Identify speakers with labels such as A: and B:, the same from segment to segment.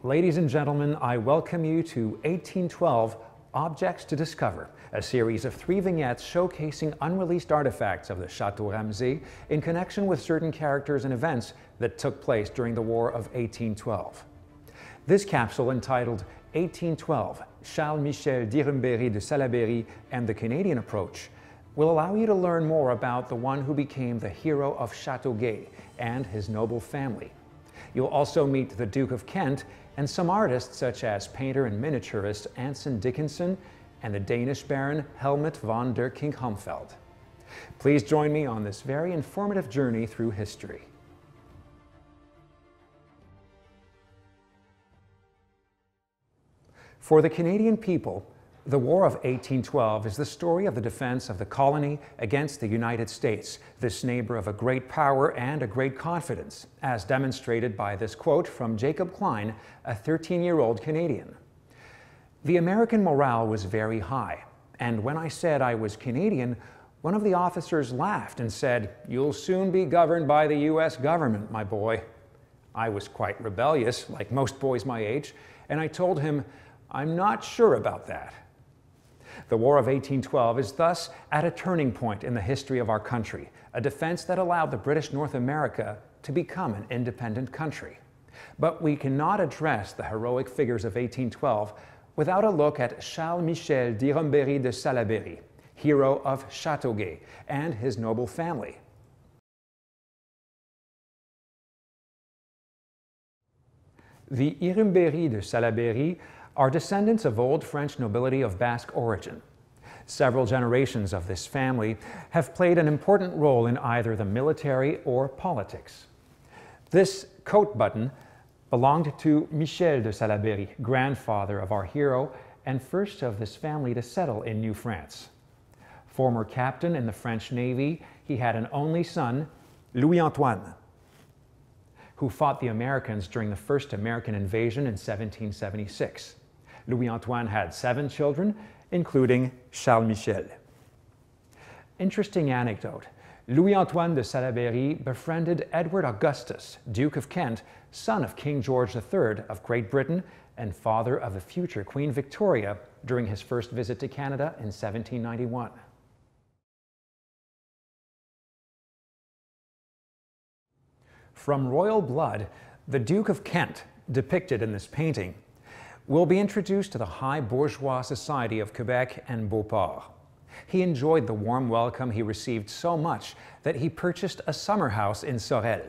A: Ladies and gentlemen, I welcome you to 1812 Objects to Discover, a series of 3 vignettes showcasing unreleased artifacts of the Château Ramsay in connection with certain characters and events that took place during the War of 1812. This capsule, entitled 1812, Charles-Michel d'Irumberry de Salaberry and the Canadian Approach, will allow you to learn more about the one who became the hero of Châteauguay and his noble family. You'll also meet the Duke of Kent and some artists such as painter and miniaturist Anson Dickinson and the Danish Baron Helmut von der Kinghumfeld. Please join me on this very informative journey through history. For the Canadian people, the War of 1812 is the story of the defense of the colony against the United States, this neighbor of a great power and a great confidence, as demonstrated by this quote from Jacob Klein, a 13-year-old Canadian. The American morale was very high, and when I said I was Canadian, one of the officers laughed and said, "You'll soon be governed by the U.S. government, my boy." I was quite rebellious, like most boys my age, and I told him, "I'm not sure about that." The War of 1812 is thus at a turning point in the history of our country, a defense that allowed the British North America to become an independent country. But we cannot address the heroic figures of 1812 without a look at Charles-Michel d'Irumberry de Salaberry, hero of Châteauguay, and his noble family. The Irumberry de Salaberry are descendants of old French nobility of Basque origin. Several generations of this family have played an important role in either the military or politics. This coat button belonged to Michel de Salaberry, grandfather of our hero and first of this family to settle in New France. Former captain in the French Navy, he had an only son, Louis-Antoine, who fought the Americans during the first American invasion in 1776. Louis-Antoine had 7 children, including Charles-Michel. Interesting anecdote. Louis-Antoine de Salaberry befriended Edward Augustus, Duke of Kent, son of King George III of Great Britain and father of the future Queen Victoria, during his first visit to Canada in 1791. From royal blood, the Duke of Kent, depicted in this painting, will be introduced to the high bourgeois society of Quebec and Beauport. He enjoyed the warm welcome he received so much that he purchased a summer house in Sorel.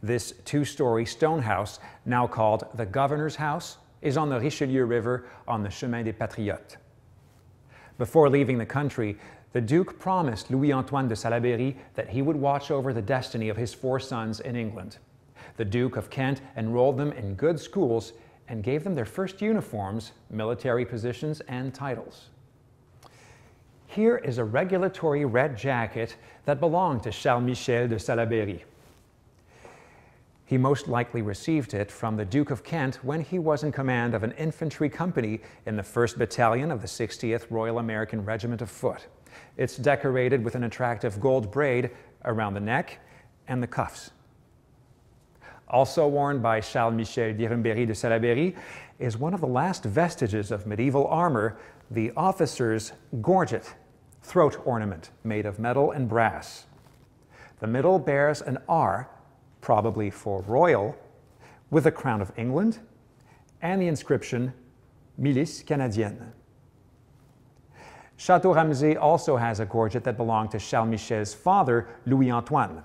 A: This 2-story stone house, now called the Governor's House, is on the Richelieu River on the Chemin des Patriotes. Before leaving the country, the Duke promised Louis-Antoine de Salaberry that he would watch over the destiny of his 4 sons in England. The Duke of Kent enrolled them in good schools and gave them their first uniforms, military positions, and titles. Here is a regulatory red jacket that belonged to Charles-Michel de Salaberry. He most likely received it from the Duke of Kent when he was in command of an infantry company in the 1st Battalion of the 60th Royal American Regiment of Foot. It's decorated with an attractive gold braid around the neck and the cuffs. Also worn by Charles-Michel d'Irumberry de Salaberry is one of the last vestiges of medieval armor, the officer's gorget, throat ornament made of metal and brass. The middle bears an R, probably for royal, with the crown of England and the inscription Milice Canadienne. Château Ramsay also has a gorget that belonged to Charles-Michel's father, Louis-Antoine.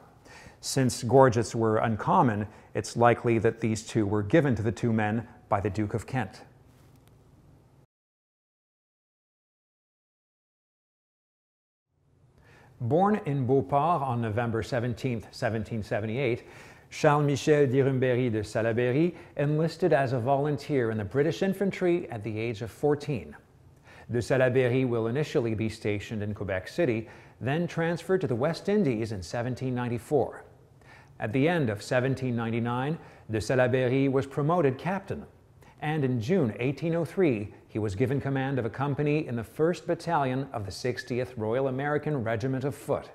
A: Since gorgets were uncommon, it's likely that these two were given to the 2 men by the Duke of Kent. Born in Beauport on November 17, 1778, Charles-Michel d'Irumberry de Salaberry enlisted as a volunteer in the British infantry at the age of 14. De Salaberry will initially be stationed in Quebec City, then transferred to the West Indies in 1794. At the end of 1799, de Salaberry was promoted captain, and in June 1803, he was given command of a company in the 1st Battalion of the 60th Royal American Regiment of Foot.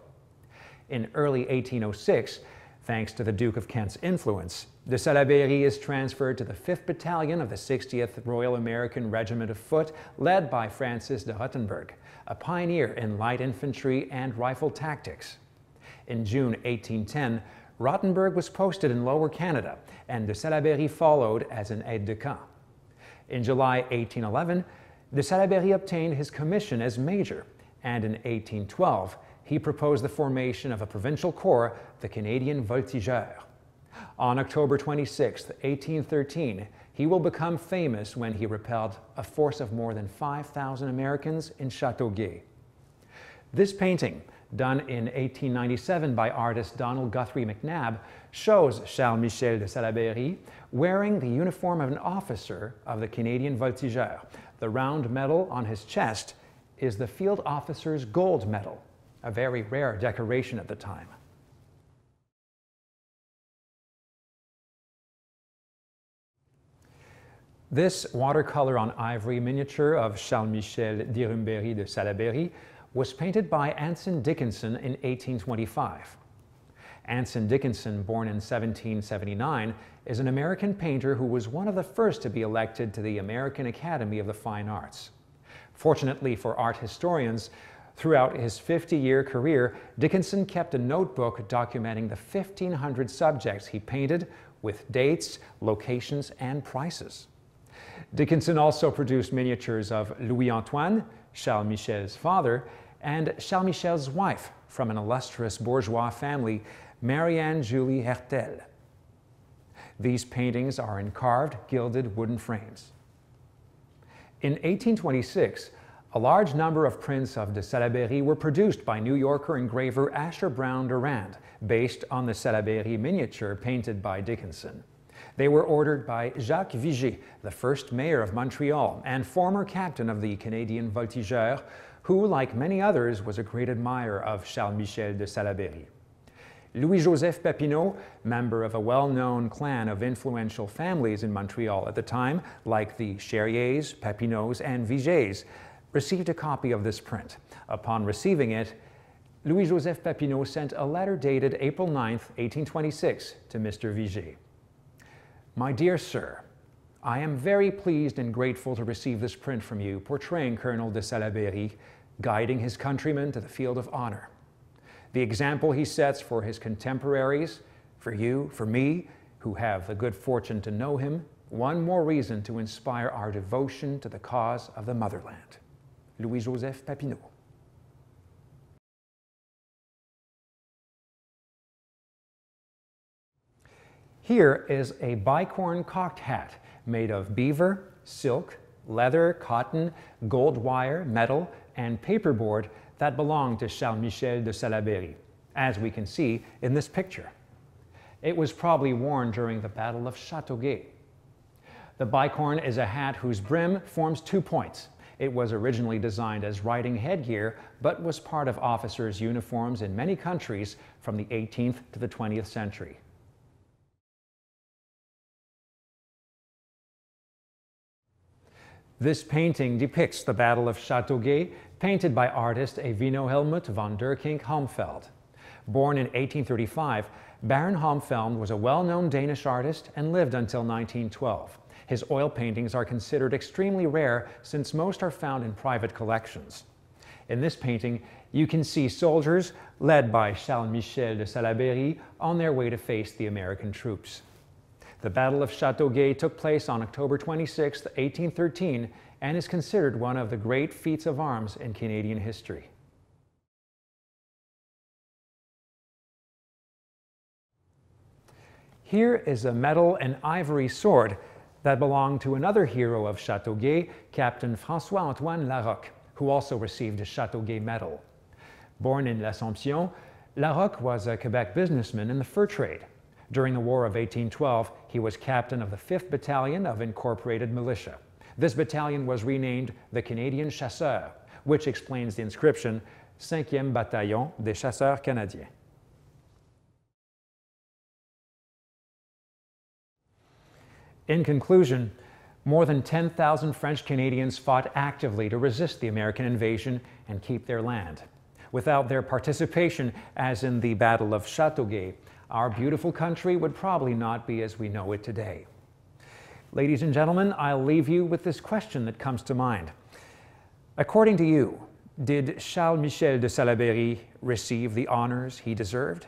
A: In early 1806, Thanks to the Duke of Kent's influence, de Salaberry is transferred to the 5th Battalion of the 60th Royal American Regiment of Foot, led by Francis de Rottenberg, a pioneer in light infantry and rifle tactics. In June 1810, Rottenberg was posted in Lower Canada, and de Salaberry followed as an aide-de-camp. In July 1811, de Salaberry obtained his commission as major, and in 1812, he proposed the formation of a provincial corps, the Canadian Voltigeurs. On October 26, 1813, he will become famous when he repelled a force of more than 5,000 Americans in Châteauguay. This painting, done in 1897 by artist Donald Guthrie McNabb, shows Charles Michel de Salaberry wearing the uniform of an officer of the Canadian Voltigeurs. The round medal on his chest is the field officer's gold medal, a very rare decoration at the time. This watercolor on ivory miniature of Charles Michel d'Irumberry de Salaberry was painted by Anson Dickinson in 1825. Anson Dickinson, born in 1779, is an American painter who was one of the first to be elected to the American Academy of the Fine Arts. Fortunately for art historians, throughout his 50-year career, Dickinson kept a notebook documenting the 1,500 subjects he painted with dates, locations, and prices. Dickinson also produced miniatures of Louis-Antoine, Charles Michel's father, and Charles Michel's wife from an illustrious bourgeois family, Marie-Anne Julie Hertel. These paintings are in carved, gilded wooden frames. In 1826, a large number of prints of de Salaberry were produced by New Yorker engraver Asher Brown Durand, based on the Salaberry miniature painted by Dickinson. They were ordered by Jacques Vigier, the first mayor of Montreal and former captain of the Canadian Voltigeurs, who, like many others, was a great admirer of Charles Michel de Salaberry. Louis-Joseph Papineau, member of a well-known clan of influential families in Montreal at the time, like the Cherriers, Papineaus, and Vigiers, received a copy of this print. Upon receiving it, Louis-Joseph Papineau sent a letter dated April 9, 1826, to Mr. Vigier. My dear sir, I am very pleased and grateful to receive this print from you portraying Colonel de Salaberry, guiding his countrymen to the field of honor. The example he sets for his contemporaries, for you, for me, who have the good fortune to know him, one more reason to inspire our devotion to the cause of the motherland. Louis-Joseph Papineau. Here is a bicorn cocked hat made of beaver, silk, leather, cotton, gold wire, metal, and paperboard that belonged to Charles Michel de Salaberry, as we can see in this picture. It was probably worn during the Battle of Châteauguay. The bicorn is a hat whose brim forms 2 points. It was originally designed as riding headgear, but was part of officers' uniforms in many countries from the 18th to the 20th century. This painting depicts the Battle of Châteauguay, painted by artist Evino Helmut von der Kink-Homfeld. Born in 1835, Baron Homfeld was a well-known Danish artist and lived until 1912. His oil paintings are considered extremely rare since most are found in private collections. In this painting, you can see soldiers led by Charles Michel de Salaberry on their way to face the American troops. The Battle of Châteauguay took place on October 26, 1813, and is considered one of the great feats of arms in Canadian history. Here is a metal and ivory sword that belonged to another hero of Châteauguay, Captain François-Antoine Larocque, who also received a Châteauguay medal. Born in L'Assomption, Larocque was a Quebec businessman in the fur trade. During the War of 1812, he was captain of the 5th Battalion of Incorporated Militia. This battalion was renamed the Canadian Chasseurs, which explains the inscription 5e Bataillon des Chasseurs Canadiens. In conclusion, more than 10,000 French Canadians fought actively to resist the American invasion and keep their land. Without their participation, as in the Battle of Châteauguay, our beautiful country would probably not be as we know it today. Ladies and gentlemen, I'll leave you with this question that comes to mind. According to you, did Charles Michel de Salaberry receive the honors he deserved?